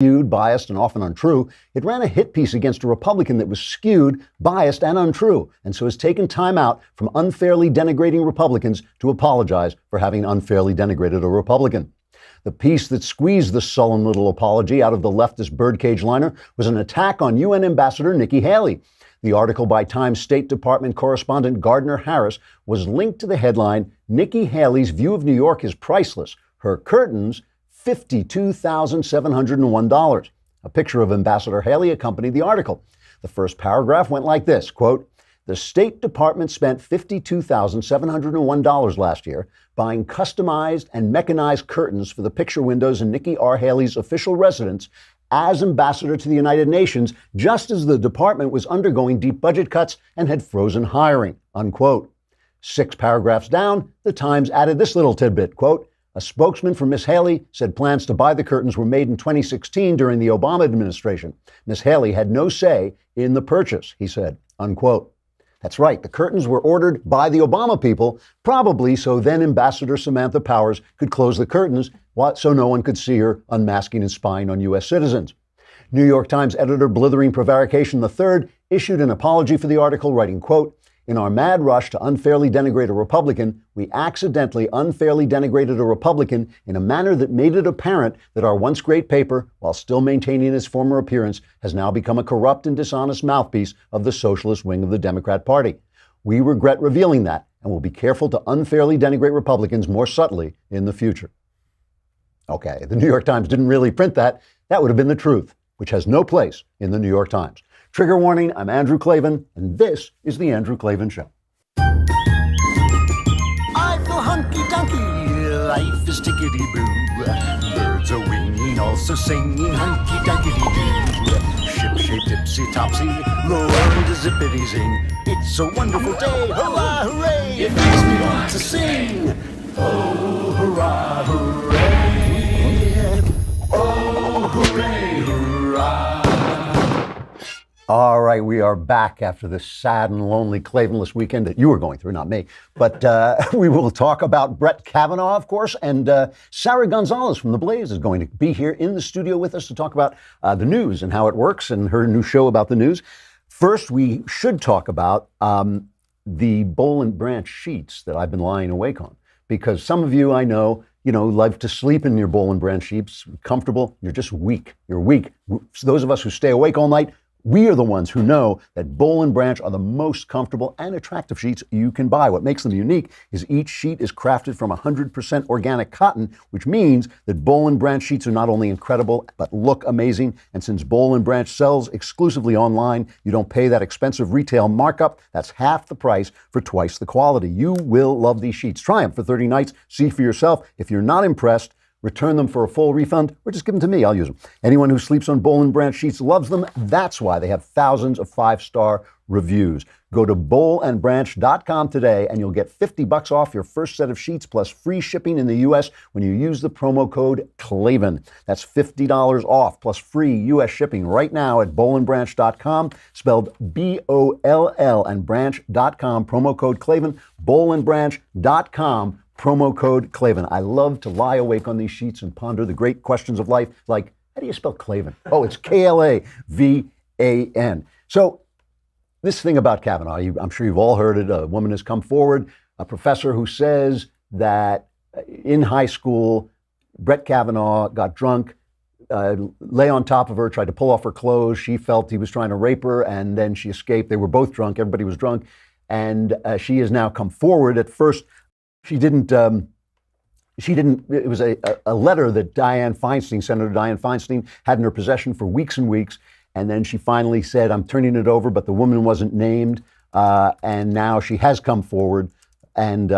skewed, biased, and often untrue, it ran a hit piece against a Republican that was skewed, biased, and untrue, and so has taken time out from unfairly denigrating Republicans to apologize for having unfairly denigrated a Republican. The piece that squeezed the sullen little apology out of the leftist birdcage liner was an attack on UN Ambassador Nikki Haley. The article by Times State Department correspondent Gardner Harris was linked to the headline, "Nikki Haley's view of New York is priceless. Her curtains, $52,701. A picture of Ambassador Haley accompanied the article. The first paragraph went like this, quote, "The State Department spent $52,701 last year buying customized and mechanized curtains for the picture windows in Nikki R. Haley's official residence as ambassador to the United Nations, just as the department was undergoing deep budget cuts and had frozen hiring," unquote. 6 paragraphs down, the Times added this little tidbit, quote, "A spokesman for Ms. Haley said plans to buy the curtains were made in 2016 during the Obama administration. Ms. Haley had no say in the purchase," he said, unquote. That's right, the curtains were ordered by the Obama people, probably so then Ambassador Samantha Powers could close the curtains so no one could see her unmasking and spying on U.S. citizens. New York Times editor Blithering Prevarication III issued an apology for the article, writing, quote, "In our mad rush to unfairly denigrate a Republican, we accidentally unfairly denigrated a Republican in a manner that made it apparent that our once great paper, while still maintaining its former appearance, has now become a corrupt and dishonest mouthpiece of the socialist wing of the Democrat Party. We regret revealing that and will be careful to unfairly denigrate Republicans more subtly in the future." Okay, the New York Times didn't really print that. That would have been the truth, which has no place in the New York Times. Trigger warning, I'm Andrew Klavan, and this is The Andrew Klavan Show. I feel hunky-dunky, life is tickety-boo. Birds are winging, also singing hunky-dunky-doo. Ship-shape, tipsy-topsy, the world is zippity-zing. It's a wonderful day, hurrah, hooray! It makes me want to sing. Oh, hurrah, hooray! Oh, hooray, hurrah! All right, we are back after this sad and lonely Klavanless weekend that you were going through, not me. But we will talk about Brett Kavanaugh, of course, and Sara Gonzales from The Blaze is going to be here in the studio with us to talk about the news and how it works and her new show about the news. First, we should talk about the Boll and Branch sheets that I've been lying awake on, because some of you I know, love to sleep in your Boll and Branch sheets, comfortable. You're just weak. You're weak. Those of us who stay awake all night, we are the ones who know that Boll and Branch are the most comfortable and attractive sheets you can buy. What makes them unique is each sheet is crafted from 100% organic cotton, which means that Boll and Branch sheets are not only incredible, but look amazing. And since Boll and Branch sells exclusively online, you don't pay that expensive retail markup. That's half the price for twice the quality. You will love these sheets. Try them for 30 nights. See for yourself. If you're not impressed, return them for a full refund, or just give them to me. I'll use them. Anyone who sleeps on Boll and Branch sheets loves them. That's why they have thousands of 5-star reviews. Go to bollandbranch.com today and you'll get $50 off your first set of sheets plus free shipping in the U.S. when you use the promo code Klavan. That's $50 off plus free U.S. shipping right now at bollandbranch.com, spelled B-O-L-L and branch.com, promo code Klavan, bollandbranch.com. Promo code Klavan. I love to lie awake on these sheets and ponder the great questions of life, like, how do you spell Klavan? Oh, it's K-L-A-V-A-N. So this thing about Kavanaugh, I'm sure you've all heard it. A woman has come forward, a professor who says that in high school, Brett Kavanaugh got drunk, lay on top of her, tried to pull off her clothes. She felt he was trying to rape her, and then she escaped. They were both drunk. Everybody was drunk. And she has now come forward. At first, She didn't, it was a letter that Senator Dianne Feinstein had in her possession for weeks and weeks. And then she finally said, I'm turning it over, but the woman wasn't named. And now she has come forward and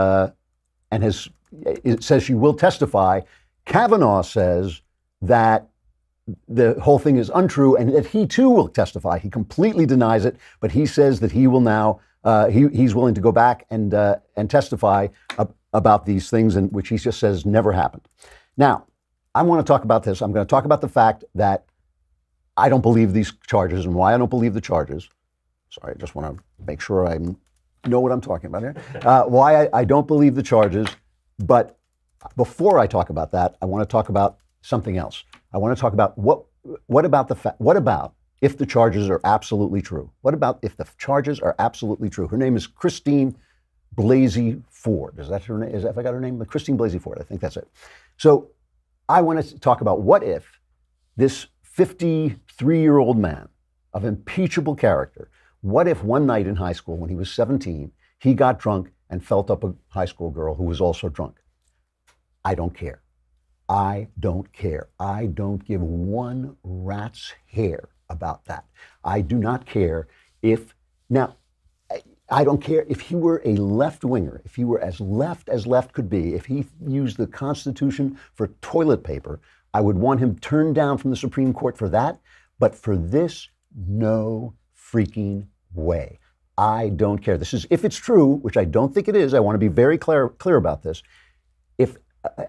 it says she will testify. Kavanaugh says that the whole thing is untrue and that he too will testify. He completely denies it, but he says that he will now, he's willing to go back and testify about these things, which he just says never happened. Now, I want to talk about this. I'm going to talk about the fact that I don't believe these charges and why I don't believe the charges. Sorry, I just want to make sure I know what I'm talking about here. Why I don't believe the charges. But before I talk about that, I want to talk about something else. I want to talk about what what about what about if the charges are absolutely true? What about if the charges are absolutely true? Her name is Christine Blasey Ford. Is that her name? Have I got her name? Christine Blasey Ford. I think that's it. So I want to talk about what if this 53-year-old man of impeachable character, what if one night in high school when he was 17, he got drunk and felt up a high school girl who was also drunk? I don't care. I don't care. I don't give one rat's hair about that. I do not care if, now, I don't care if he were a left-winger, if he were as left could be, if he used the Constitution for toilet paper, I would want him turned down from the Supreme Court for that. But for this, no freaking way. I don't care. This is, if it's true, which I don't think it is, I want to be very clear about this. If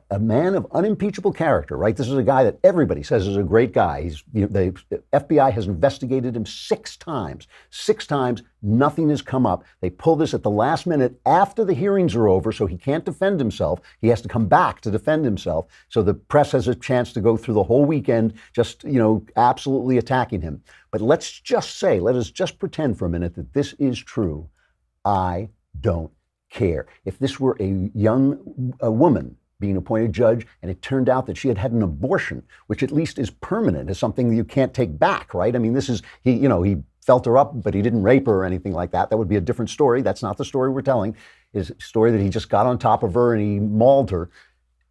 a man of unimpeachable character, right? This is a guy that everybody says is a great guy. The FBI has investigated him 6 times. 6 times, nothing has come up. They pull this at the last minute after the hearings are over, so he can't defend himself. He has to come back to defend himself. So the press has a chance to go through the whole weekend just, absolutely attacking him. But let's just say, let us just pretend for a minute that this is true. I don't care. If this were a woman being appointed judge, and it turned out that she had had an abortion, which at least is permanent, is something that you can't take back, right? I mean, this is, he felt her up, but he didn't rape her or anything like that. That would be a different story. That's not the story we're telling. Is a story that he just got on top of her and he mauled her.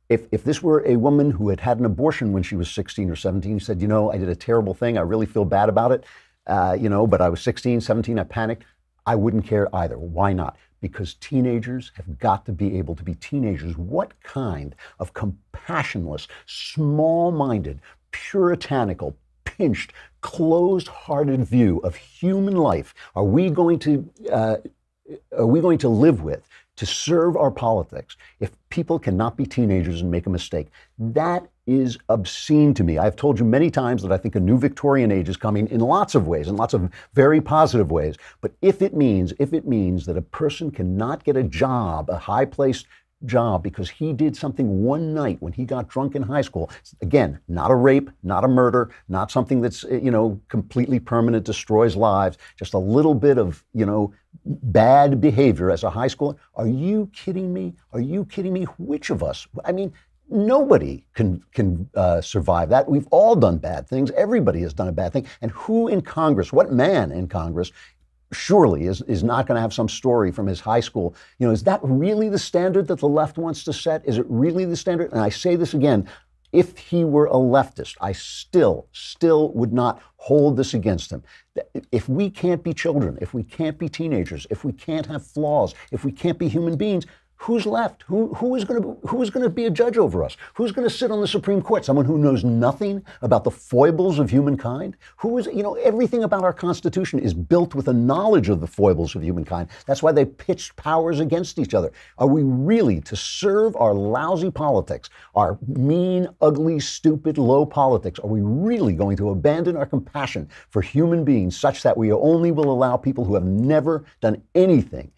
If this were a woman who had had an abortion when she was 16 or 17, said, I did a terrible thing, I really feel bad about it, but I was 16, 17, I panicked, I wouldn't care either. Why not? Because teenagers have got to be able to be teenagers. What kind of compassionless, small-minded, puritanical, pinched, closed-hearted view of human life are we going to live with to serve our politics if people cannot be teenagers and make a mistake? That is obscene to me. I've told you many times that I think a new Victorian age is coming in lots of ways, in lots of very positive ways. But if it means that a person cannot get a job, a high-placed job, because he did something one night when he got drunk in high school, again, not a rape, not a murder, not something that's, completely permanent, destroys lives, just a little bit of, bad behavior as a high schooler. Are you kidding me? Are you kidding me? Which of us? I mean, nobody can survive that. We've all done bad things. Everybody has done a bad thing. And who in Congress, what man in Congress, surely is not going to have some story from his high school? Is that really the standard that the left wants to set? Is it really the standard? And I say this again, if he were a leftist, I still would not hold this against him. If we can't be children, if we can't be teenagers, if we can't have flaws, if we can't be human beings, who's left? Who is going to be a judge over us? Who's going to sit on the Supreme Court? Someone who knows nothing about the foibles of humankind? Everything about our Constitution is built with a knowledge of the foibles of humankind. That's why they pitched powers against each other. Are we really to serve our lousy politics, our mean, ugly, stupid, low politics? Are we really going to abandon our compassion for human beings such that we only will allow people who have never done anything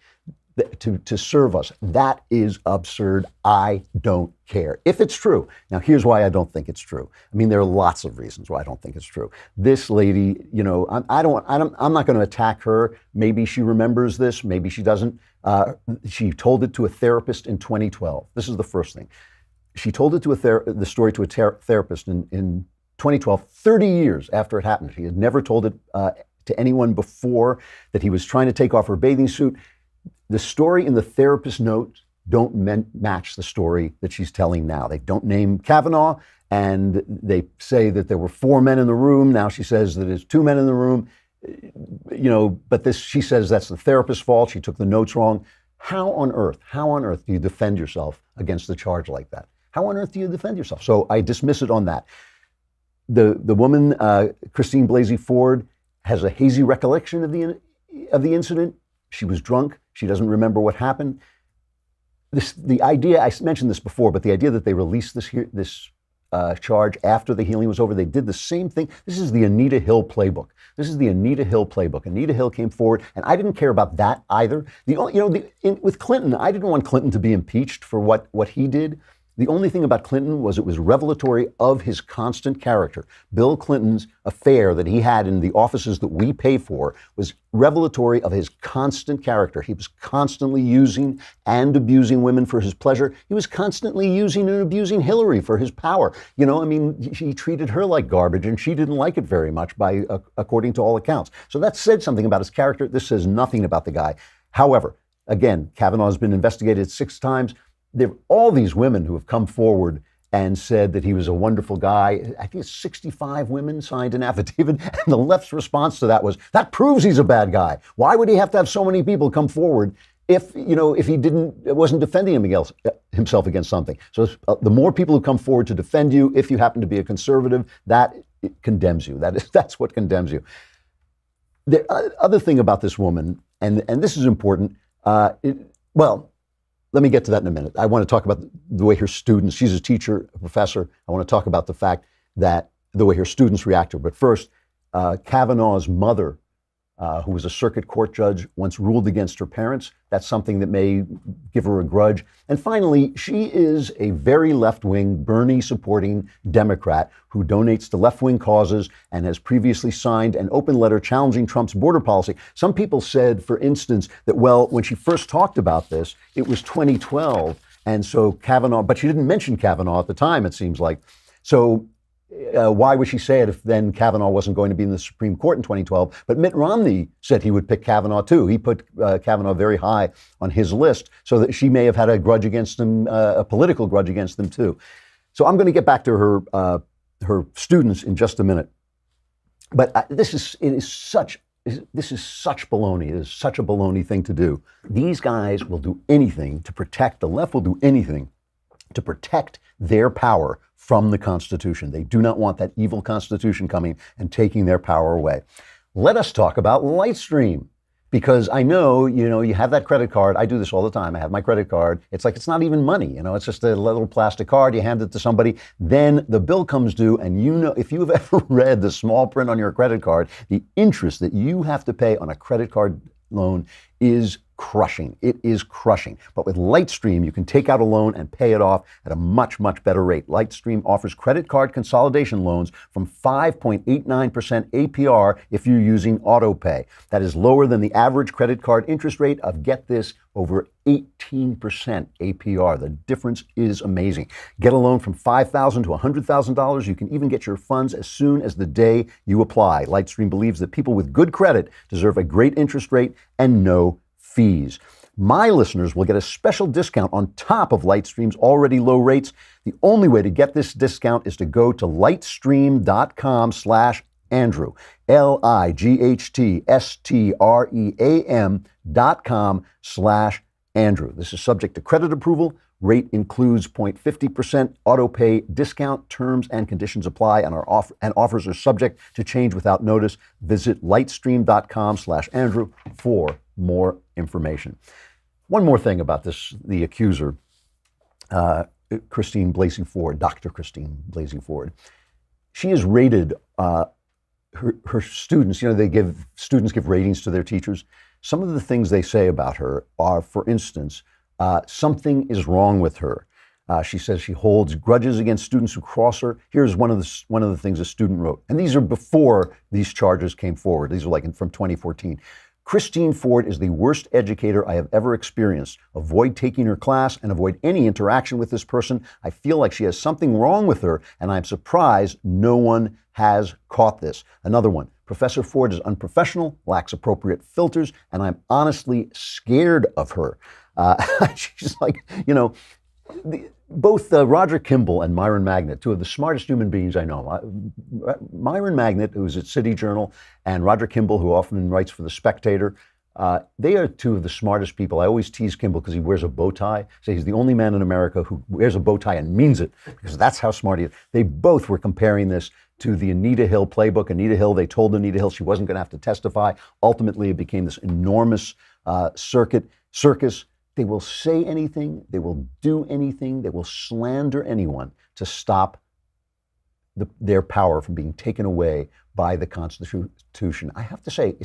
to serve us? That is absurd. I don't care. If it's true. Now, here's why I don't think it's true. I mean, there are lots of reasons why I don't think it's true. This lady, I'm not going to attack her. Maybe she remembers this. Maybe she doesn't. She told it to a therapist in 2012. This is the first thing. She told it to the story to a therapist in 2012, 30 years after it happened. She had never told it to anyone before, that he was trying to take off her bathing suit. The story in the therapist's notes don't match the story that she's telling now. They don't name Kavanaugh, and they say that there were 4 men in the room. Now she says that it's 2 men in the room. But she says that's the therapist's fault. She took the notes wrong. How on earth do you defend yourself against the charge like that? How on earth do you defend yourself? So I dismiss it on that. The woman, Christine Blasey Ford, has a hazy recollection of the incident. She was drunk. She doesn't remember what happened. The idea, I mentioned this before, but the idea that they released this charge after the hearing was over, they did the same thing. This is the Anita Hill playbook. Anita Hill came forward, and I didn't care about that either. With Clinton, I didn't want Clinton to be impeached for what he did. The only thing about Clinton was it was revelatory of his constant character. Bill Clinton's affair that he had in the offices that we pay for was revelatory of his constant character. He was constantly using and abusing women for his pleasure. He was constantly using and abusing Hillary for his power. You know, I mean, he treated her like garbage, and she didn't like it very much, according to all accounts. So that said something about his character. This says nothing about the guy. However, again, Kavanaugh has been investigated 6 times. There are all these women who have come forward and said that he was a wonderful guy. I think 65 women signed an affidavit, and the left's response to that was, that proves he's a bad guy. Why would he have to have so many people come forward if he wasn't defending himself against something? So the more people who come forward to defend you, if you happen to be a conservative, that condemns you. That's what condemns you. The other thing about this woman, and this is important, let me get to that in a minute. I want to talk about the way her students, she's a teacher, a professor. I want to talk about the fact that the way her students react to her. But first, Kavanaugh's mother, who was a circuit court judge, once ruled against her parents. That's something that may give her a grudge. And finally, she is a very left-wing, Bernie-supporting Democrat who donates to left-wing causes and has previously signed an open letter challenging Trump's border policy. Some people said, for instance, that, well, when she first talked about this, it was 2012. And so Kavanaugh, but she didn't mention Kavanaugh at the time, it seems like. So why would she say it if then Kavanaugh wasn't going to be in the Supreme Court in 2012? But Mitt Romney said he would pick Kavanaugh too. He put Kavanaugh very high on his list, so that she may have had a grudge against him, a political grudge against them too. So I'm going to get back to her students in just a minute. But this is such baloney. It is such a baloney thing to do. These guys will do anything to protect, the left will do anything to protect their power from the Constitution. They do not want that evil Constitution coming and taking their power away. Let us talk about Lightstream, because I know, you have that credit card. I do this all the time. I have my credit card. It's like, it's not even money. It's just a little plastic card. You hand it to somebody. Then the bill comes due, and if you've ever read the small print on your credit card, the interest that you have to pay on a credit card loan is crushing. It is crushing. But with Lightstream, you can take out a loan and pay it off at a much, much better rate. Lightstream offers credit card consolidation loans from 5.89% APR if you're using autopay. That is lower than the average credit card interest rate of, get this, over 18% APR. The difference is amazing. Get a loan from $5,000 to $100,000. You can even get your funds as soon as the day you apply. Lightstream believes that people with good credit deserve a great interest rate and no fees. My listeners will get a special discount on top of Lightstream's already low rates. The only way to get this discount is to go to lightstream.com/Andrew, lightstream.com/Andrew. This is subject to credit approval. Rate includes 0.50% autopay discount. Terms and conditions apply, and offers are subject to change without notice. Visit lightstream.com/Andrew for more information. One more thing about this, the accuser, Christine Blasey Ford, Dr. Christine Blasey Ford. She is rated, her students, students give ratings to their teachers. Some of the things they say about her are, for instance, something is wrong with her. She says she holds grudges against students who cross her. Here's one of the things a student wrote, and these are before these charges came forward. These are from 2014. Christine Ford is the worst educator I have ever experienced. Avoid taking her class and avoid any interaction with this person. I feel like she has something wrong with her, and I'm surprised no one has caught this. Another one, Professor Ford is unprofessional, lacks appropriate filters, and I'm honestly scared of her. She's like, both Roger Kimball and Myron Magnet, two of the smartest human beings I know. Myron Magnet, who's at City Journal, and Roger Kimball, who often writes for The Spectator, they are two of the smartest people. I always tease Kimball because he wears a bow tie. So he's the only man in America who wears a bow tie and means it, because that's how smart he is. They both were comparing this to the Anita Hill playbook. Anita Hill, they told Anita Hill she wasn't going to have to testify. Ultimately, it became this enormous circus. They will say anything, they will do anything, they will slander anyone to stop their power from being taken away by the Constitution. I have to say,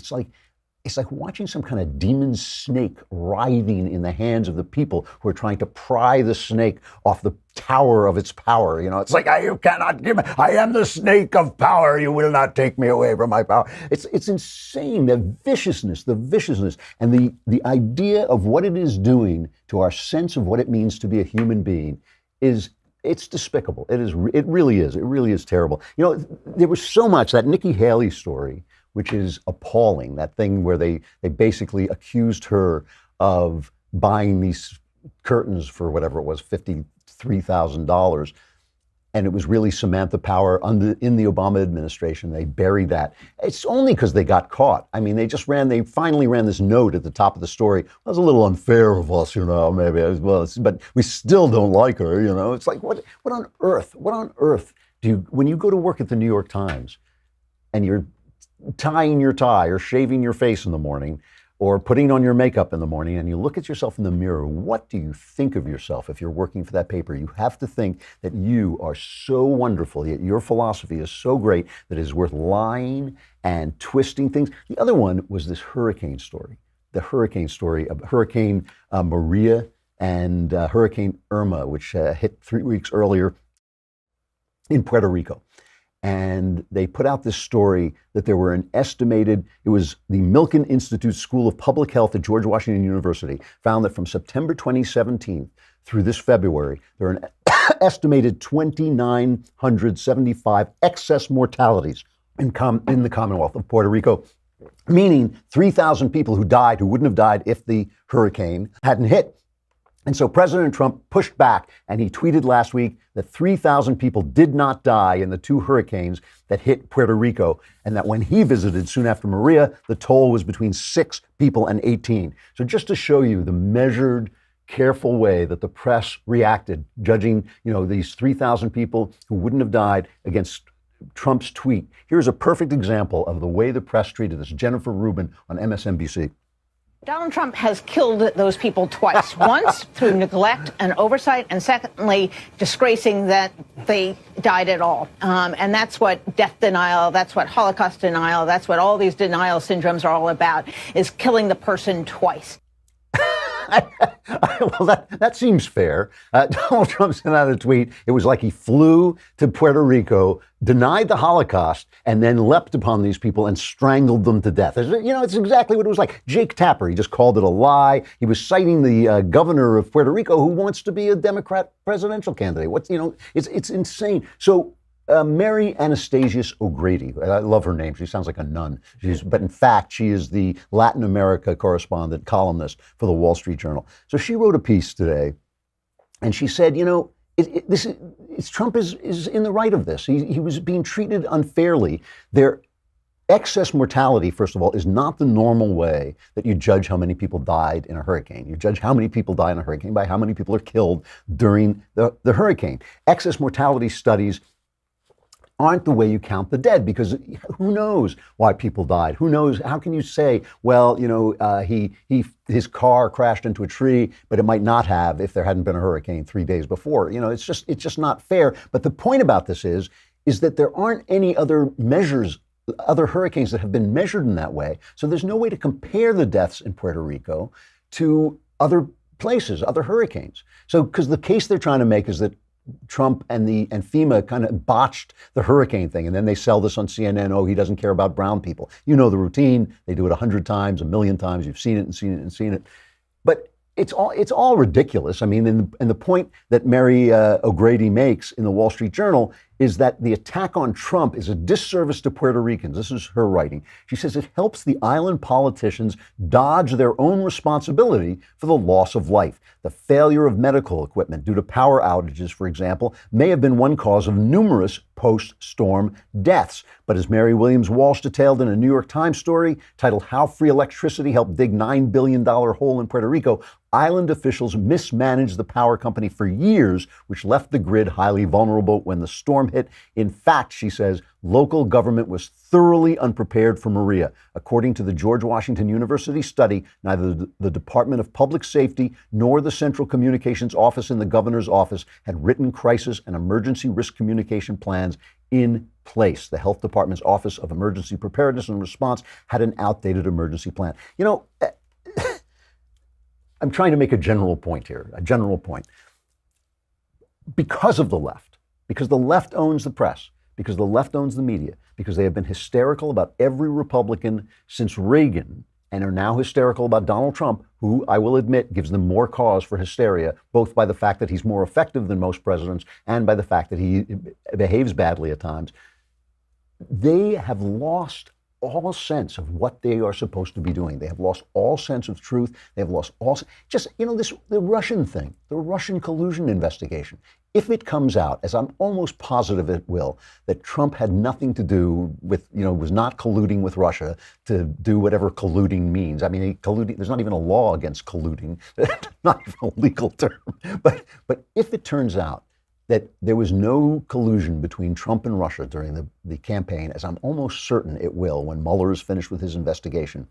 it's like watching some kind of demon snake writhing in the hands of the people who are trying to pry the snake off the tower of its power. You know, it's like, you cannot give me, I am the snake of power. You will not take me away from my power. It's insane, the viciousness, and the idea of what it is doing to our sense of what it means to be a human being it's despicable. It really is terrible. You know, there was so much, that Nikki Haley story, which is appalling, that thing where they basically accused her of buying these curtains for whatever it was, $53,000. And it was really Samantha Power in the Obama administration. They buried that. It's only because they got caught. I mean, they finally ran this note at the top of the story. Well, it was a little unfair of us, you know, maybe as well, but we still don't like her, you know. It's like, what on earth do you, when you go to work at the New York Times and you're tying your tie or shaving your face in the morning or putting on your makeup in the morning and you look at yourself in the mirror, what do you think of yourself if you're working for that paper? You have to think that you are so wonderful, yet your philosophy is so great that it is worth lying and twisting things. The other one was this hurricane story, of Hurricane Maria and Hurricane Irma, which hit 3 weeks earlier in Puerto Rico. And they put out this story that there were it was the Milken Institute School of Public Health at George Washington University, found that from September 2017 through this February, there are an estimated 2,975 excess mortalities in the Commonwealth of Puerto Rico, meaning 3,000 people who died who wouldn't have died if the hurricane hadn't hit. And so President Trump pushed back, and he tweeted last week that 3,000 people did not die in the two hurricanes that hit Puerto Rico, and that when he visited soon after Maria, the toll was between 6 people and 18. So just to show you the measured, careful way that the press reacted, judging, you know, these 3,000 people who wouldn't have died against Trump's tweet. Here's a perfect example of the way the press treated this. Jennifer Rubin on MSNBC. Donald Trump has killed those people twice. Once through neglect and oversight, and secondly, disgracing that they died at all. And that's what death denial, that's what Holocaust denial, that's what all these denial syndromes are all about, is killing the person twice. Well, that seems fair. Donald Trump sent out a tweet. It was like he flew to Puerto Rico, denied the Holocaust, and then leapt upon these people and strangled them to death. You know, it's exactly what it was like. Jake Tapper, he just called it a lie. He was citing the governor of Puerto Rico, who wants to be a Democrat presidential candidate. It's insane. So Mary Anastasius O'Grady, I love her name. She sounds like a nun. But in fact, she is the Latin America correspondent, columnist for the Wall Street Journal. So she wrote a piece today, and she said, you know, Trump is in the right of this. He was being treated unfairly. Their excess mortality, first of all, is not the normal way that you judge how many people died in a hurricane. You judge how many people die in a hurricane by how many people are killed during the hurricane. Excess mortality studies aren't the way you count the dead, because who knows why people died? Who knows? How can you say, well, you know, his car crashed into a tree, but it might not have if there hadn't been a hurricane 3 days before? You know, it's just not fair. But the point about this is that there aren't any other measures, other hurricanes that have been measured in that way. So there's no way to compare the deaths in Puerto Rico to other places, other hurricanes. So, because the case they're trying to make is that Trump and FEMA kind of botched the hurricane thing, and then they sell this on CNN. Oh, he doesn't care about brown people. You know the routine. They do it 100 times, 1,000,000 times. You've seen it and seen it and seen it. But it's all ridiculous. I mean, and the point that Mary O'Grady makes in the Wall Street Journal is that the attack on Trump is a disservice to Puerto Ricans. This is her writing. She says it helps the island politicians dodge their own responsibility for the loss of life. The failure of medical equipment due to power outages, for example, may have been one cause of numerous post-storm deaths. But as Mary Williams Walsh detailed in a New York Times story titled "How Free Electricity Helped Dig $9 Billion Hole in Puerto Rico," island officials mismanaged the power company for years, which left the grid highly vulnerable when the storm hit. In fact, she says, local government was thoroughly unprepared for Maria. According to the George Washington University study, neither the Department of Public Safety nor the Central Communications Office in the governor's office had written crisis and emergency risk communication plans in place. The health department's Office of Emergency Preparedness and Response had an outdated emergency plan. You know, I'm trying to make a general point here, a general point. Because of the left, because the left owns the press, because the left owns the media, because they have been hysterical about every Republican since Reagan and are now hysterical about Donald Trump, who I will admit gives them more cause for hysteria, both by the fact that he's more effective than most presidents and by the fact that he behaves badly at times. They have lost all sense of what they are supposed to be doing. They have lost all sense of truth. They have lost all, just, you know, the Russian thing, the Russian collusion investigation. If it comes out, as I'm almost positive it will, that Trump had nothing to do with, you know, was not colluding with Russia to do whatever colluding means. I mean, there's not even a law against colluding, not even a legal term. But if it turns out that there was no collusion between Trump and Russia during the campaign, as I'm almost certain it will when Mueller is finished with his investigation,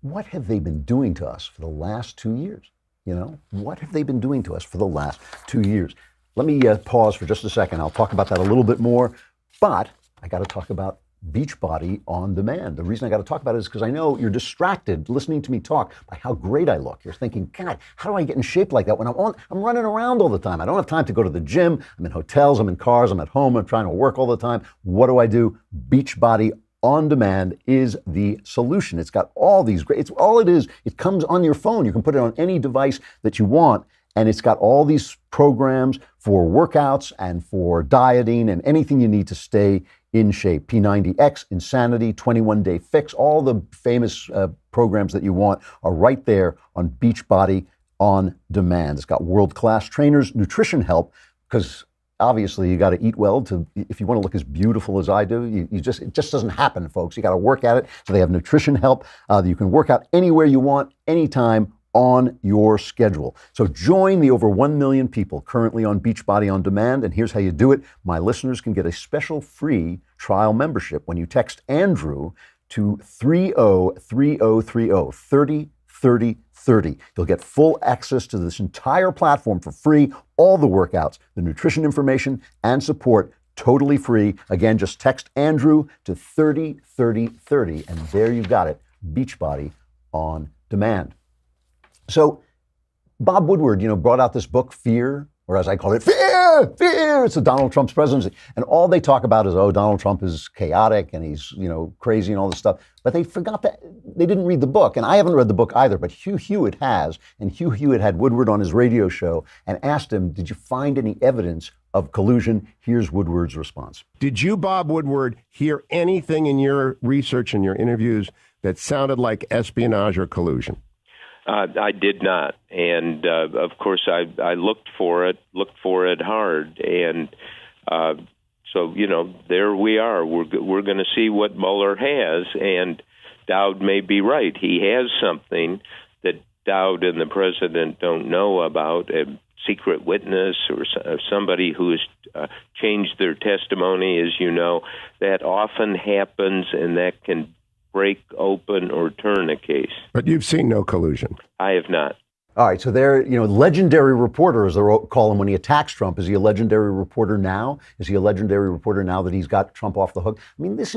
what have they been doing to us for the last 2 years? You know, what have they been doing to us for the last 2 years? Let me pause for just a second. I'll talk about that a little bit more, but I got to talk about Beachbody on demand. The reason I got to talk about it is because I know you're distracted listening to me talk by how great I look. You're thinking, God, how do I get in shape like that when I'm running around all the time? I don't have time to go to the gym. I'm in hotels, I'm in cars, I'm at home, I'm trying to work all the time. What do? Beachbody on demand is the solution. It's got all these great, it's all it is. It comes on your phone. You can put it on any device that you want. And it's got all these programs for workouts and for dieting and anything you need to stay in shape. P90X, Insanity, 21-Day Fix, all the famous programs that you want are right there on Beachbody on demand. It's got world-class trainers, nutrition help, because obviously you got to eat well if you want to look as beautiful as I do. It just doesn't happen, folks. You got to work at it. So they have nutrition help. You can work out anywhere you want, anytime, on your schedule. So join the over 1 million people currently on Beachbody on demand. And here's how you do it. My listeners can get a special free trial membership when you text Andrew to 303030, 303030. You'll get full access to this entire platform for free, all the workouts, the nutrition information, and support totally free. Again, just text Andrew to 303030, and there you got it, Beachbody on demand. So Bob Woodward, brought out this book, Fear, or as I call it, Fear. It's the Donald Trump's presidency. And all they talk about is, Donald Trump is chaotic and he's, crazy and all this stuff. But they forgot that they didn't read the book. And I haven't read the book either, but Hugh Hewitt has. And Hugh Hewitt had Woodward on his radio show and asked him, did you find any evidence of collusion? Here's Woodward's response. Did you, Bob Woodward, hear anything in your research and your interviews that sounded like espionage or collusion? I did not, and of course I looked for it hard, and so there we are. We're going to see what Mueller has, and Dowd may be right. He has something that Dowd and the president don't know about, a secret witness or somebody who has changed their testimony. As you know, that often happens, and that can break open or turn a case. But you've seen no collusion. I have not. All right, so they're, legendary reporter, as they call him when he attacks Trump. Is he a legendary reporter now? Is he a legendary reporter now that he's got Trump off the hook? I mean, this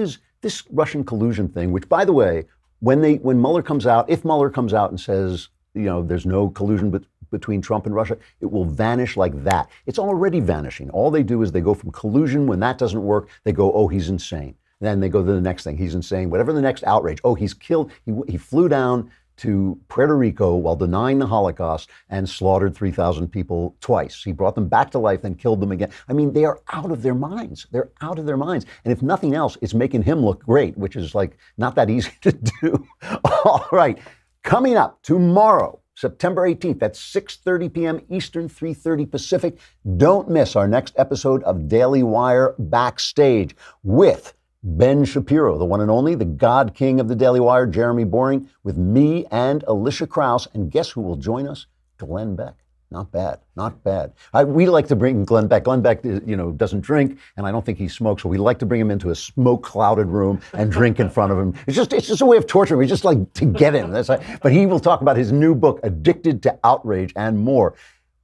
Russian collusion thing, which, by the way, when Mueller comes out, if Mueller comes out and says, there's no collusion between Trump and Russia, it will vanish like that. It's already vanishing. All they do is they go from collusion. When that doesn't work, they go, oh, he's insane. Then they go to the next thing. He's insane. Whatever the next outrage. Oh, he's killed. He flew down to Puerto Rico while denying the Holocaust and slaughtered 3,000 people twice. He brought them back to life, then killed them again. I mean, they are out of their minds. They're out of their minds. And if nothing else, it's making him look great, which is not that easy to do. All right. Coming up tomorrow, September 18th at 6:30 p.m. Eastern, 3:30 Pacific. Don't miss our next episode of Daily Wire Backstage with Ben Shapiro, the one and only, the God King of the Daily Wire, Jeremy Boring, with me and Alicia Krause. And guess who will join us? Glenn Beck. Not bad, not bad. We like to bring Glenn Beck. Glenn Beck, doesn't drink, and I don't think he smokes, so we like to bring him into a smoke-clouded room and drink in front of him. It's just a way of torturing. We just like to get him. But he will talk about his new book, Addicted to Outrage, and more.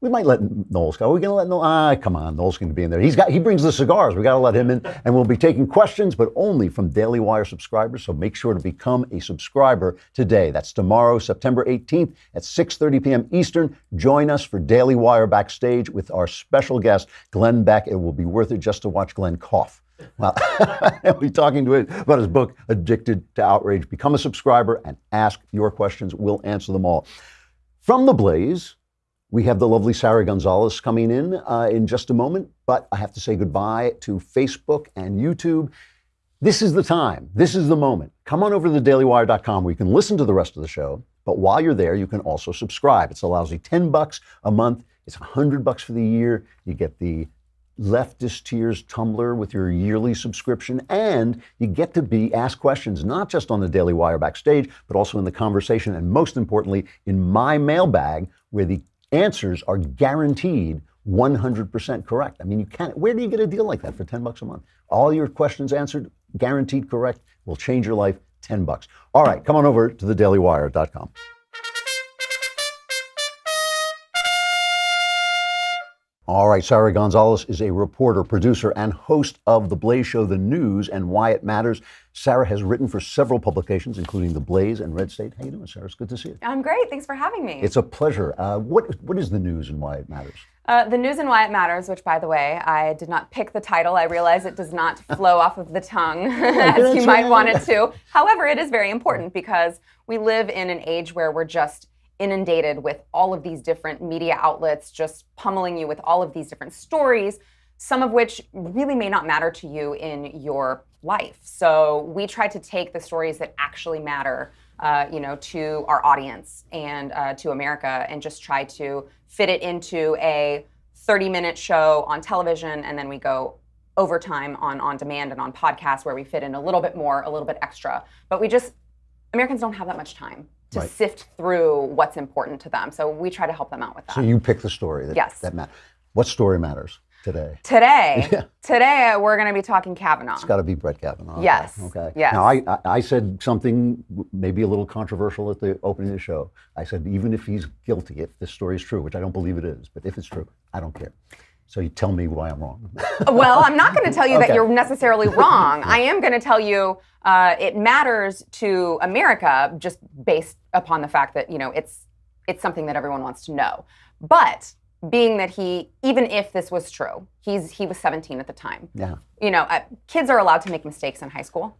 We might let Knowles go. Are we going to let Knowles? Come on, Knowles going to be in there. He brings the cigars. We got to let him in, and we'll be taking questions, but only from Daily Wire subscribers. So make sure to become a subscriber today. That's tomorrow, September 18th at 6:30 p.m. Eastern. Join us for Daily Wire Backstage with our special guest, Glenn Beck. It will be worth it just to watch Glenn cough. Well, we'll be talking to him about his book, Addicted to Outrage. Become a subscriber and ask your questions. We'll answer them all. From the Blaze, we have the lovely Sara Gonzales coming in just a moment, but I have to say goodbye to Facebook and YouTube. This is the time. This is the moment. Come on over to thedailywire.com where you can listen to the rest of the show, but while you're there, you can also subscribe. It's a lousy $10 a month. It's $100 for the year. You get the Leftist Tears Tumblr with your yearly subscription, and you get to be asked questions, not just on the Daily Wire Backstage, but also in the conversation, and most importantly, in my mailbag, where the answers are guaranteed 100% correct. I mean, you can't, where do you get a deal like that for $10 a month? All your questions answered, guaranteed correct, will change your life, $10. All right, come on over to thedailywire.com. All right, Sara Gonzales is a reporter, producer, and host of The Blaze Show, The News, and Why It Matters. Sara has written for several publications, including The Blaze and Red State. How you doing, Sara? It's good to see you. I'm great. Thanks for having me. It's a pleasure. What is The News and Why It Matters? The News and Why It Matters, which, by the way, I did not pick the title. I realize it does not flow off of the tongue as you might want it to. However, it is very important because we live in an age where we're just inundated with all of these different media outlets just pummeling you with all of these different stories, some of which really may not matter to you in your life. So we try to take the stories that actually matter, to our audience and to America, and just try to fit it into a 30-minute show on television, and then we go overtime on demand and on podcasts where we fit in a little bit more, a little bit extra. But Americans don't have that much time to sift through what's important to them. So we try to help them out with that. So you pick the story that matters. What story matters today? Today we're going to be talking Kavanaugh. It's got to be Brett Kavanaugh. Yes. Okay. Yes. Now, I said something maybe a little controversial at the opening of the show. I said, even if he's guilty, if this story is true, which I don't believe it is, but if it's true, I don't care. So you tell me why I'm wrong. Well, I'm not going to tell you that you're necessarily wrong. I am going to tell you it matters to America just based upon the fact that, it's something that everyone wants to know. But being that even if this was true, he was 17 at the time. Yeah. Kids are allowed to make mistakes in high school.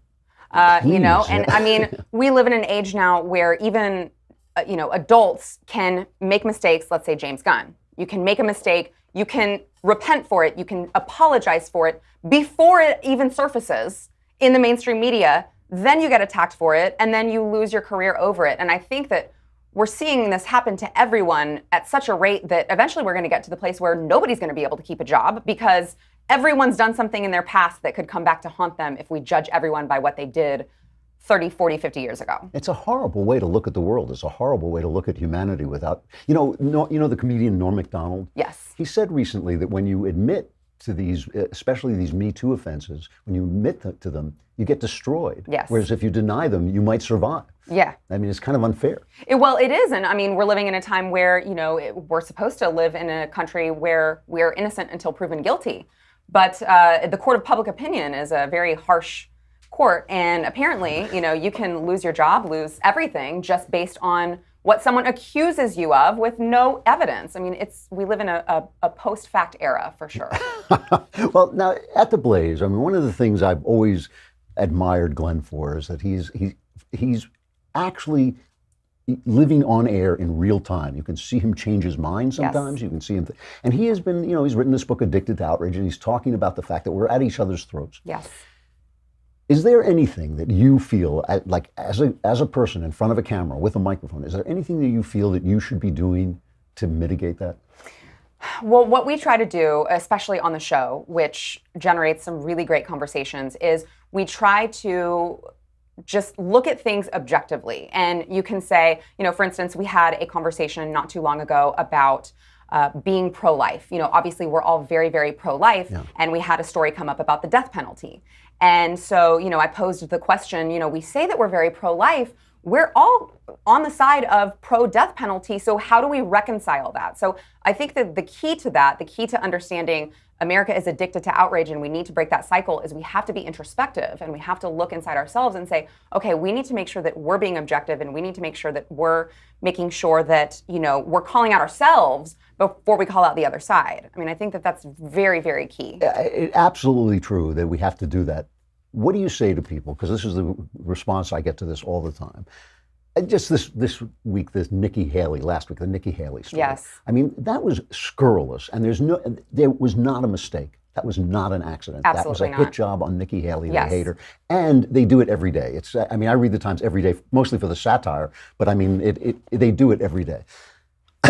And I mean, we live in an age now where even, adults can make mistakes. Let's say James Gunn. You can make a mistake. You can repent for it. You can apologize for it before it even surfaces in the mainstream media. Then you get attacked for it, and then you lose your career over it. And I think that we're seeing this happen to everyone at such a rate that eventually we're going to get to the place where nobody's going to be able to keep a job because everyone's done something in their past that could come back to haunt them if we judge everyone by what they did 30, 40, 50 years ago. It's a horrible way to look at the world. It's a horrible way to look at humanity without, the comedian Norm Macdonald? Yes. He said recently that when you admit to these, especially these Me Too offenses, when you admit to them, you get destroyed. Yes. Whereas if you deny them, you might survive. Yeah. I mean, it's kind of unfair. Well, it is. And I mean, we're living in a time where, we're supposed to live in a country where we're innocent until proven guilty. But the court of public opinion is a very harsh court. And apparently, you can lose your job, lose everything just based on what someone accuses you of with no evidence. I mean, we live in a post-fact era for sure. Well, now at the Blaze, I mean, one of the things I've always admired Glenn for is that he's actually living on air in real time. You can see him change his mind sometimes. Yes. You can see him, and he has been, he's written this book, Addicted to Outrage, and he's talking about the fact that we're at each other's throats. Yes. Is there anything that you feel, like as a person in front of a camera with a microphone, is there anything that you feel that you should be doing to mitigate that? Well, what we try to do, especially on the show, which generates some really great conversations, is we try to just look at things objectively. And you can say, for instance, we had a conversation not too long ago about being pro-life. Obviously we're all very, very pro-life, and we had a story come up about the death penalty. And so, I posed the question, we say that we're very pro-life. we're all on the side of pro-death penalty. So how do we reconcile that? So I think that the key to understanding America is addicted to outrage and we need to break that cycle is we have to be introspective and we have to look inside ourselves and say, okay, we need to make sure that we're being objective and we need to make sure that we're making sure that, we're calling out ourselves before we call out the other side. I mean, I think that that's very, very key. Absolutely true that we have to do that. What do you say to people? Because this is the response I get to this all the time. Just this week, last week, the Nikki Haley story. Yes. I mean, that was scurrilous, and there was not a mistake. That was not an accident. Absolutely that was a hit job on Nikki Haley. Yes. They hate her, and they do it every day. I read the Times every day, mostly for the satire, but I mean, they do it every day.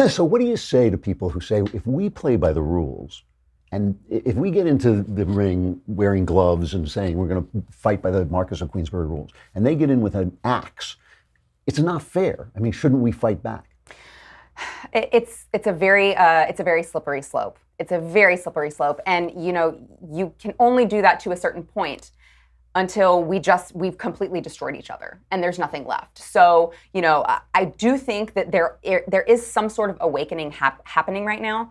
So, what do you say to people who say, if we play by the rules, and if we get into the ring wearing gloves and saying we're going to fight by the Marquess of Queensberry rules, and they get in with an axe, it's not fair. I mean, shouldn't we fight back? It's a very slippery slope. It's a very slippery slope, and you can only do that to a certain point until we've completely destroyed each other and there's nothing left. So I do think that there is some sort of awakening happening right now,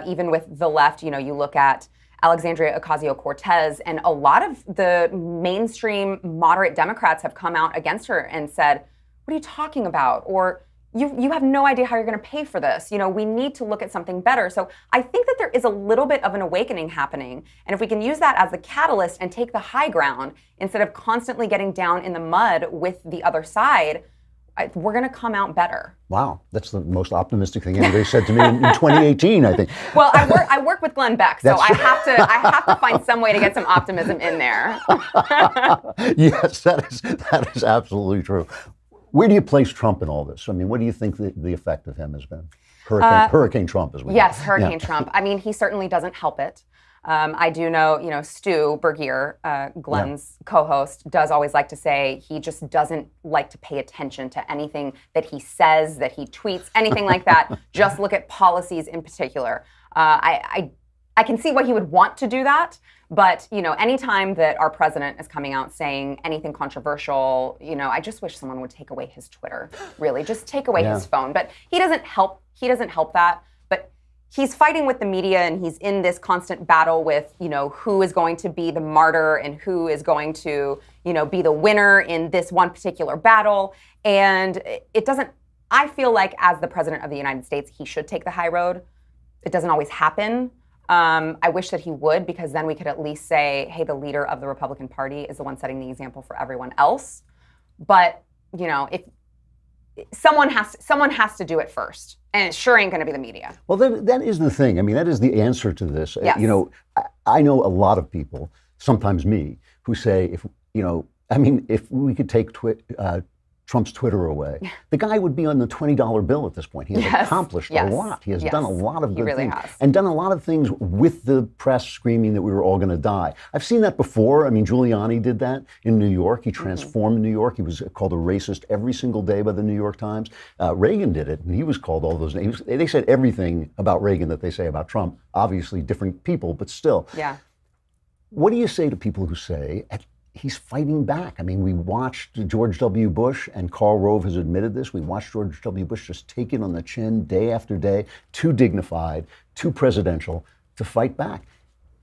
even with the left. You look at Alexandria Ocasio-Cortez, and a lot of the mainstream moderate Democrats have come out against her and said, what are you talking about? Or you have no idea how you're going to pay for this. We need to look at something better. So I think that there is a little bit of an awakening happening. And if we can use that as the catalyst and take the high ground instead of constantly getting down in the mud with the other side, we're going to come out better. Wow, that's the most optimistic thing anybody said to me in 2018, I think. Well, I work with Glenn Beck, so I have to find some way to get some optimism in there. Yes, that is absolutely true. Where do you place Trump in all this? I mean, what do you think the effect of him has been? Hurricane Trump, as we know. Yes, Hurricane Trump. I mean, he certainly doesn't help it. I do know, Stu Bergier, Glenn's co-host, does always like to say he just doesn't like to pay attention to anything that he says, that he tweets, anything like that. Just look at policies in particular. I can see why he would want to do that. But, anytime that our president is coming out saying anything controversial, I just wish someone would take away his Twitter, really. Just take away his phone. But he doesn't help that. But he's fighting with the media, and he's in this constant battle with, who is going to be the martyr and who is going to, be the winner in this one particular battle. And I feel like as the president of the United States, he should take the high road. It doesn't always happen. I wish that he would, because then we could at least say, hey, the leader of the Republican Party is the one setting the example for everyone else. But, if someone has to do it first, and it sure ain't going to be the media. Well, that is the thing. I mean, that is the answer to this. Yes. I know a lot of people, sometimes me, who say, if we could take Trump's Twitter away, the guy would be on the $20 bill at this point. He has accomplished a lot. He has done a lot of good things. And done a lot of things with the press screaming that we were all going to die. I've seen that before. I mean, Giuliani did that in New York. He transformed New York. He was called a racist every single day by the New York Times. Reagan did it, and he was called all those names. They said everything about Reagan that they say about Trump. Obviously different people, but still. Yeah. What do you say to people who say, he's fighting back? I mean, we watched George W. Bush, and Karl Rove has admitted this. We watched George W. Bush just take it on the chin day after day, too dignified, too presidential to fight back.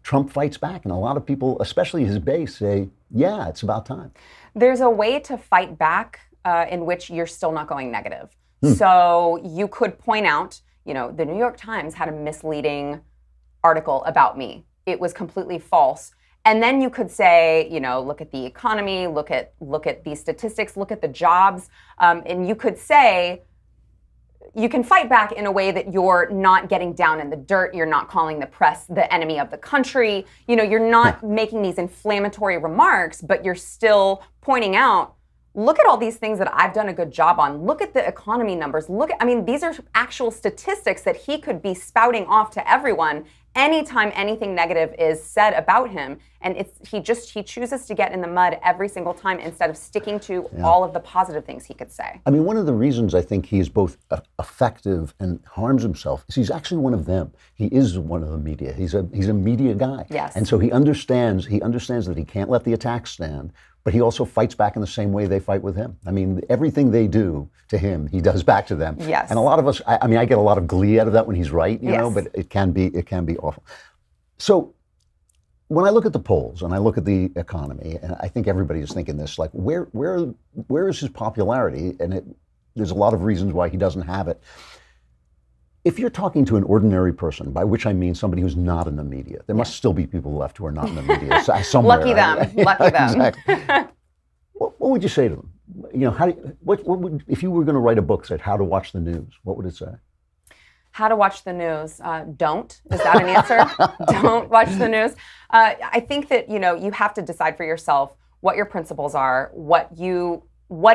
Trump fights back, and a lot of people, especially his base, say, yeah, it's about time. There's a way to fight back in which you're still not going negative. So you could point out, the New York Times had a misleading article about me. It was completely false. And then you could say, look at the economy, look at these statistics, look at the jobs, and you could say, you can fight back in a way that you're not getting down in the dirt, you're not calling the press the enemy of the country, you're not making these inflammatory remarks, but you're still pointing out, look at all these things that I've done a good job on. Look at the economy numbers. These are actual statistics that he could be spouting off to everyone anytime anything negative is said about him. And he chooses to get in the mud every single time instead of sticking to all of the positive things he could say. I mean, one of the reasons I think he is both effective and harms himself is he's actually one of them. He is one of the media. He's a media guy. Yes. And so he understands that he can't let the attacks stand, but he also fights back in the same way they fight with him. I mean, everything they do to him, he does back to them. Yes. And a lot of us, I mean, I get a lot of glee out of that when he's right, you Yes. know, but it can be awful. So when I look at the polls and I look at the economy, and I think everybody is thinking this, like, where is his popularity? And there's a lot of reasons why he doesn't have it. If you're talking to an ordinary person, by which I mean somebody who's not in the media, there must still be people left who are not in the media somewhere. Lucky them. Right? Lucky them. Exactly. What would you say to them? You know, what would, if you were going to write a book that said how to watch the news, what would it say? How to watch the news. Don't. Is that an answer? Don't watch the news. I think that, you have to decide for yourself what your principles are, what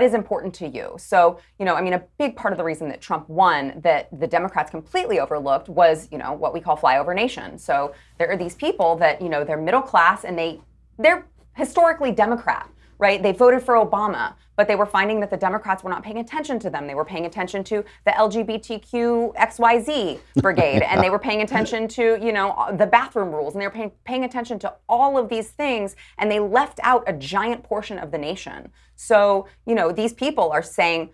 is important to you. So, a big part of the reason that Trump won that the Democrats completely overlooked was, what we call flyover nation. So there are these people that, they're middle class and they're historically Democrat, right? They voted for Obama, but they were finding that the Democrats were not paying attention to them. They were paying attention to the LGBTQ XYZ brigade, and they were paying attention to, the bathroom rules, and they were paying attention to all of these things, and they left out a giant portion of the nation. So, these people are saying,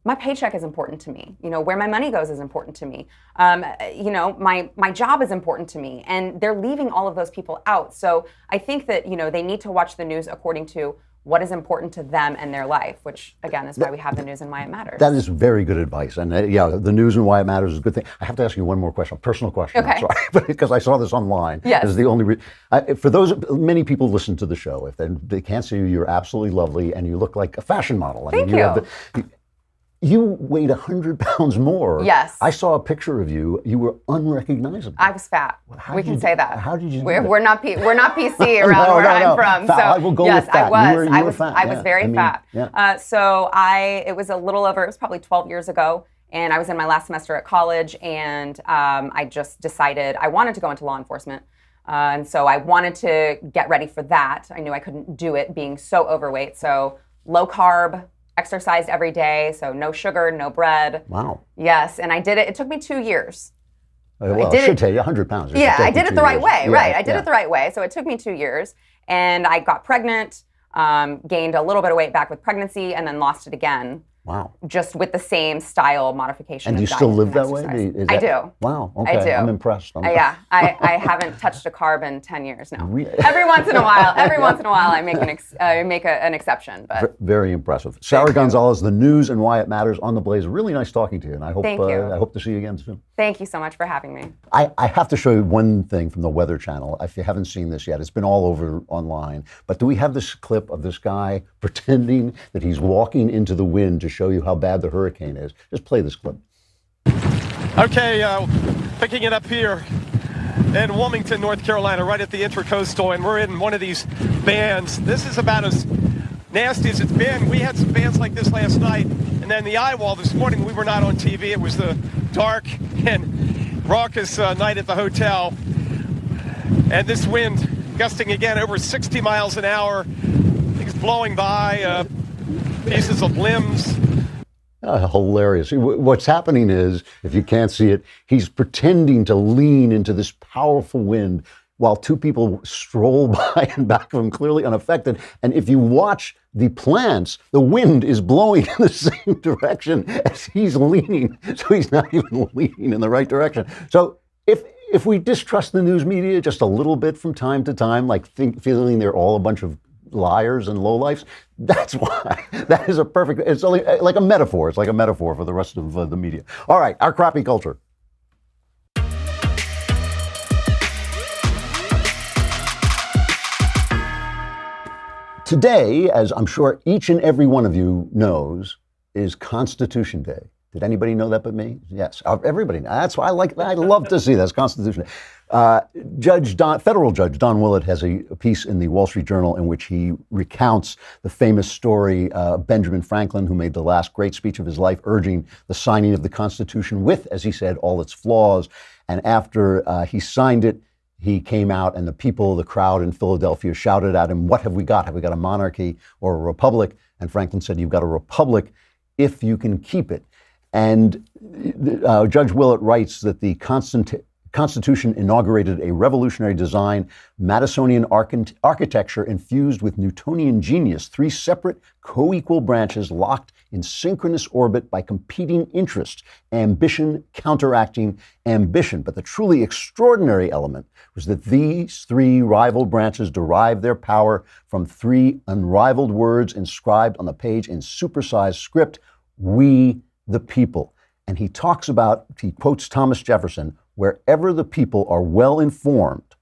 my paycheck is important to me. Where my money goes is important to me. My job is important to me, and they're leaving all of those people out. So I think that, they need to watch the news according to what is important to them and their life, which, again, is why we have the news and why it matters. That is very good advice. And the news and why it matters is a good thing. I have to ask you one more question, a personal question. Okay. I'm sorry, because I saw this online. Yes. This is the only for those, many people listen to the show. If they can't see you, you're absolutely lovely, and you look like a fashion model. Thank you. You weighed 100 pounds more. Yes. I saw a picture of you. You were unrecognizable. I was fat. We can say that. How did you do we're, that? we're not PC around No, where no, I'm no. from. Fat. So I will go yes, with fat. I was. You were fat. I was very fat. Yeah. So it was probably 12 years ago, and I was in my last semester at college, and I just decided I wanted to go into law enforcement. And so I wanted to get ready for that. I knew I couldn't do it being so overweight. So low carb, exercised every day, so no sugar, no bread. Wow. Yes, and I did it. It took me 2 years. Well, it should take you 100 pounds. Yeah, I did it the right way, right. I did yeah. it the right way. So it took me 2 years, and I got pregnant, gained a little bit of weight back with pregnancy, and then lost it again. Wow. Just with the same style modification. And do you of still diet live and that way? exercise. I do. Wow. Okay. I do. I'm impressed. Yeah, I haven't touched a carb in 10 years now. Really? Every once in a while, I make an exception. But very impressive. Sara Gonzales, The News and Why It Matters on the Blaze. Really nice talking to you, and I hope Thank you. I hope to see you again soon. Thank you so much for having me. I have to show you one thing from the Weather Channel. If you haven't seen this yet, it's been all over online. But do we have this clip of this guy pretending that he's walking into the wind to show you how bad the hurricane is? Just play this clip. Okay, picking it up here in Wilmington, North Carolina, right at the Intracoastal, and we're in one of these bands. This is about as nasty as it's been. We had some bands like this last night, and then the eye wall this morning, we were not on TV. It was the dark and raucous night at the hotel. And this wind gusting again over 60 miles an hour. Things blowing by, pieces of limbs. Hilarious. What's happening is, if you can't see it, he's pretending to lean into this powerful wind while two people stroll by in back of him, clearly unaffected. And if you watch the plants, the wind is blowing in the same direction as he's leaning. So he's not even leaning in the right direction. So if we distrust the news media just a little bit from time to time, like feeling they're all a bunch of liars and lowlifes, that's why. That is a perfect, it's only like a metaphor. It's like a metaphor for the rest of the media. All right, our crappy culture. Today, as I'm sure each and every one of you knows, is Constitution Day. Did anybody know that but me? Yes, everybody. That's why I love to see that. It's Constitution Day. Federal Judge Don Willett has a piece in the Wall Street Journal in which he recounts the famous story of Benjamin Franklin, who made the last great speech of his life, urging the signing of the Constitution with, as he said, all its flaws. And after he signed it, he came out and the people, the crowd in Philadelphia shouted at him, "What have we got? Have we got a monarchy or a republic?" And Franklin said, "You've got a republic if you can keep it." And Judge Willett writes that the Constitution inaugurated a revolutionary design, Madisonian architecture infused with Newtonian genius, three separate co-equal branches locked in synchronous orbit by competing interests, ambition counteracting ambition. But the truly extraordinary element was that these three rival branches derived their power from three unrivaled words inscribed on the page in supersized script: "We the people." And he quotes Thomas Jefferson, "Wherever the people are well informed,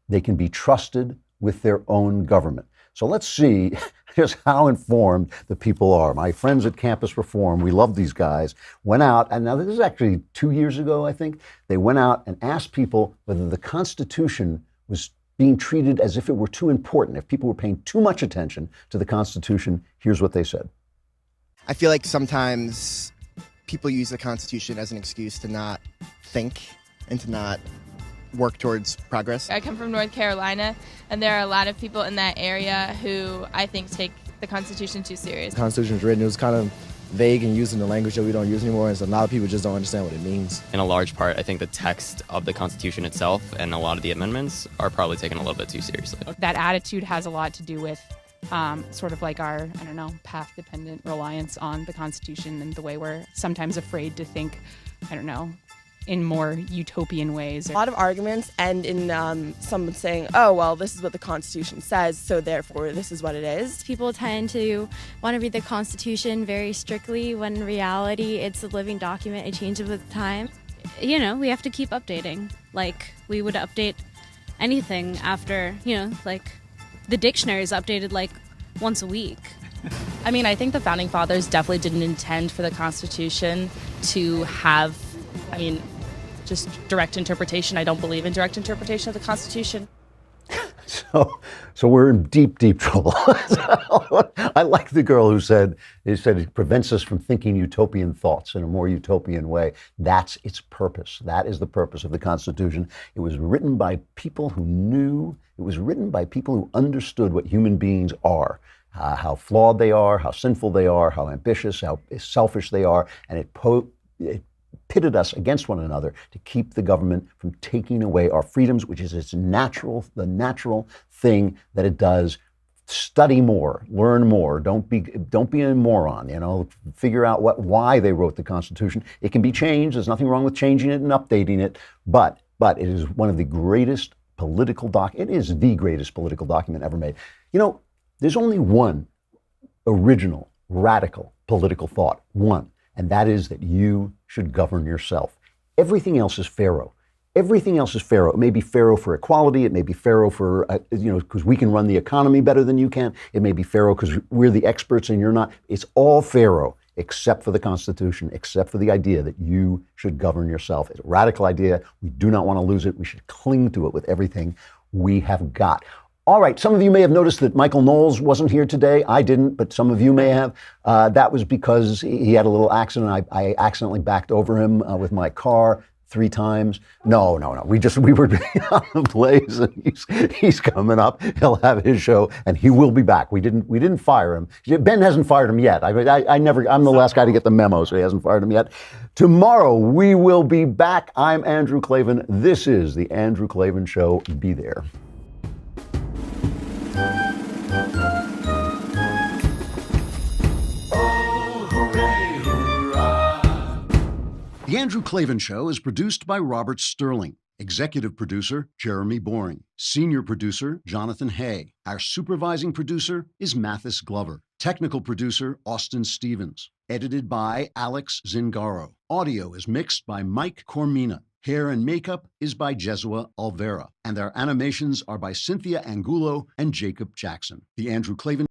they can be trusted with their own government." So let's see just how informed the people are. My friends at Campus Reform, we love these guys, went out, and now this is actually 2 years ago, I think. They went out and asked people whether the Constitution was being treated as if it were too important, if people were paying too much attention to the Constitution. Here's what they said. I feel like sometimes people use the Constitution as an excuse to not think and to not work towards progress. I come from North Carolina, and there are a lot of people in that area who I think take the Constitution too serious. The Constitution was written, it was kind of vague and using the language that we don't use anymore, and so a lot of people just don't understand what it means. In a large part, I think the text of the Constitution itself and a lot of the amendments are probably taken a little bit too seriously. That attitude has a lot to do with sort of like our, path-dependent reliance on the Constitution and the way we're sometimes afraid to think, in more utopian ways. A lot of arguments end in someone saying, "Oh, well, this is what the Constitution says, so therefore this is what it is." People tend to want to read the Constitution very strictly, when in reality it's a living document. It changes with time. We have to keep updating. Like, we would update anything after, the dictionary is updated like once a week. I think the Founding Fathers definitely didn't intend for the Constitution to have, just direct interpretation. I don't believe in direct interpretation of the Constitution. So we're in deep, deep trouble. I like the girl who said it prevents us from thinking utopian thoughts in a more utopian way. That's its purpose. That is the purpose of the Constitution. It was written by people who knew. It was written by people who understood what human beings are, how flawed they are, how sinful they are, how ambitious, how selfish they are, and it pitted us against one another to keep the government from taking away our freedoms, which is the natural thing that it does. Study more, learn more. Don't be a moron. Figure out why they wrote the Constitution. It can be changed. There's nothing wrong with changing it and updating it. But it is one of the greatest political It is the greatest political document ever made. There's only one original, radical political thought. One. And that is that you should govern yourself. Everything else is Pharaoh. Everything else is Pharaoh. It may be Pharaoh for equality. It may be Pharaoh for, because we can run the economy better than you can. It may be Pharaoh because we're the experts and you're not. It's all Pharaoh except for the Constitution, except for the idea that you should govern yourself. It's a radical idea. We do not want to lose it. We should cling to it with everything we have got. All right, some of you may have noticed that Michael Knowles wasn't here today. I didn't, but some of you may have. That was because he had a little accident. I accidentally backed over him with my car 3 times. No. We were on the Blaze, and he's coming up. He'll have his show, and he will be back. We didn't fire him. Ben hasn't fired him yet. I'm the last guy to get the memo, so he hasn't fired him yet. Tomorrow we will be back. I'm Andrew Klavan. This is the Andrew Klavan Show. Be there. The Andrew Klavan Show is produced by Robert Sterling. Executive producer, Jeremy Boring. Senior producer, Jonathan Hay. Our supervising producer is Mathis Glover. Technical producer, Austin Stevens. Edited by Alex Zingaro. Audio is mixed by Mike Cormina. Hair and makeup is by Jesua Alvera. And our animations are by Cynthia Angulo and Jacob Jackson. The Andrew Klavan